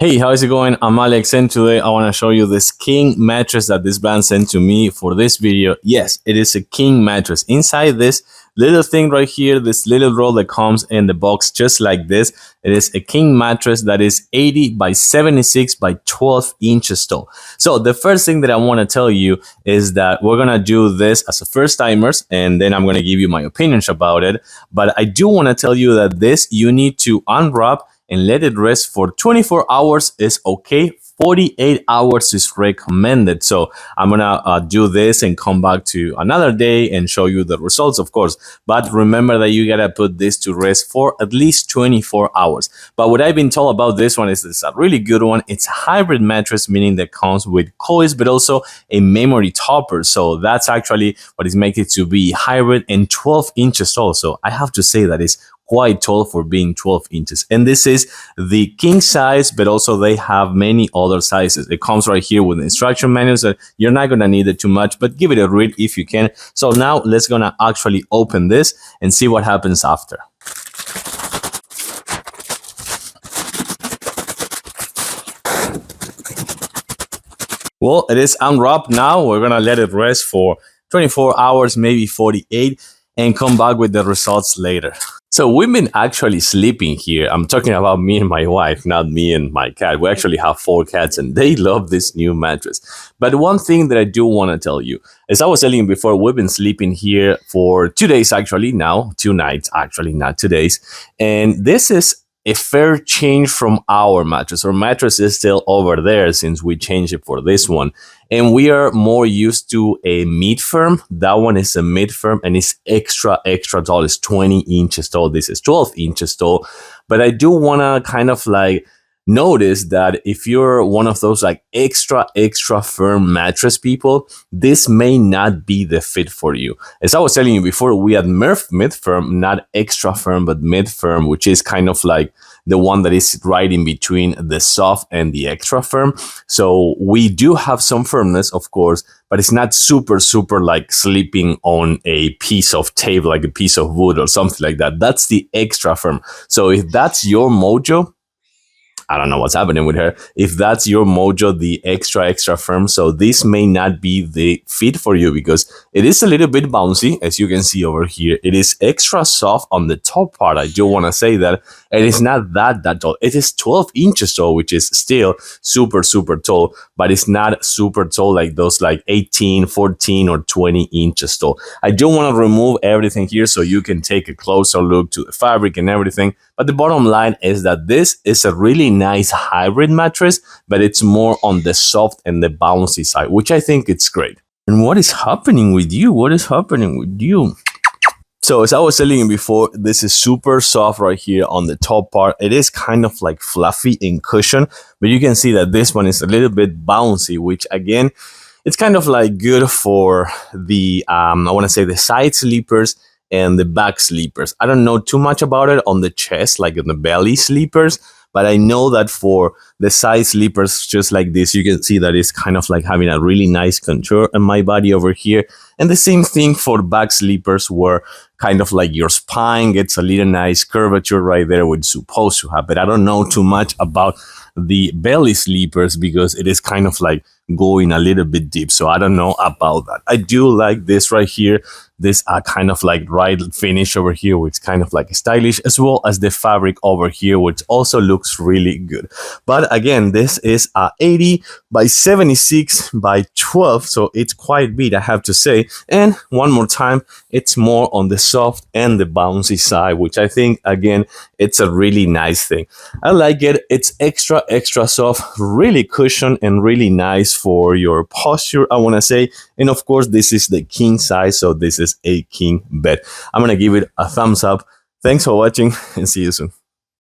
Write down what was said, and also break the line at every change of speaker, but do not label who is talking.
Hey, how's it going? I'm Alex, and today I want to show you this king mattress that this brand sent to me for this video. Yes, it is a king mattress. Inside this little thing right here, this little roll that comes in the box just like this, it is a king mattress that is 80 by 76 by 12 inches tall. So the first thing that I want to tell you is that we're going to do this as a first timers, and then I'm going to give you my opinions about it. But I do want to tell you that this you need to unwrap and let it rest for 24 hours is okay. 48 hours is recommended. So I'm gonna do this and come back to another day and show you the results, of course. But remember that you gotta put this to rest for at least 24 hours. But what I've been told about this one is it's a really good one. It's a hybrid mattress, meaning that comes with coils, but also a memory topper. So that's actually what is making it to be hybrid and 12 inches tall. So I have to say that is quite tall for being 12 inches. And this is the king size, but also they have many other sizes. It comes right here with the instruction manuals that you're not gonna need it too much, but give it a read if you can. So now let's gonna actually open this and see what happens after. Well, it is unwrapped now. We're gonna let it rest for 24 hours, maybe 48, and come back with the results later. So we've been actually sleeping here. I'm talking about me and my wife, not me and my cat. We actually have 4 cats and they love this new mattress. But one thing that I do want to tell you, as I was telling you before, we've been sleeping here for 2 days actually now, 2 nights actually, not 2 days. And this is a fair change from our mattress. Our mattress is still over there since we changed it for this one. And we are more used to a mid-firm. That one is a mid-firm and it's extra tall. It's 20 inches tall. This is 12 inches tall. But I do want to kind of like notice that if you're one of those like extra firm mattress people, this may not be the fit for you. As I was telling you before, we had mid-firm, not extra firm, but mid-firm, which is kind of like the one that is right in between the soft and the extra firm. So we do have some firmness, of course, but it's not super like sleeping on a piece of tape, like a piece of wood or something like that. That's the extra firm. So if that's your mojo, I don't know what's happening with her. If that's your mojo, the extra firm, so this may not be the fit for you because it is a little bit bouncy, as you can see over here. It is extra soft on the top part. I do want to say that. And it's not that tall. It is 12 inches tall, which is still super tall, but it's not super tall like those like 18, 14, or 20 inches tall. I do want to remove everything here so you can take a closer look to the fabric and everything. But the bottom line is that this is a really nice hybrid mattress, but it's more on the soft and the bouncy side, which I think it's great. And what is happening with you? What is happening with you? So as I was telling you before, this is super soft right here on the top part. It is kind of like fluffy and cushion, but you can see that this one is a little bit bouncy, which again, it's kind of like good for the, I want to say the side sleepers and the back sleepers. I don't know too much about it on the chest, like on the belly sleepers, but I know that for the side sleepers, just like this, you can see that it's kind of like having a really nice contour in my body over here. And the same thing for back sleepers, where kind of like your spine gets a little nice curvature right there, which is supposed to have. But I don't know too much about the belly sleepers because it is kind of like going a little bit deep. So I don't know about that. I do like this right here. This kind of like right finish over here, which is kind of like stylish, as well as the fabric over here, which also looks really good. But again, this is 80 by 76 by 12, so it's quite big, I have to say. And one more time, it's more on the soft and the bouncy side, which I think, again, it's a really nice thing. I like it. It's extra soft, really cushion, and really nice for your posture, I want to say. And of course, this is the king size, so this is a king bed. I'm gonna give it a thumbs up. Thanks for watching and see you soon.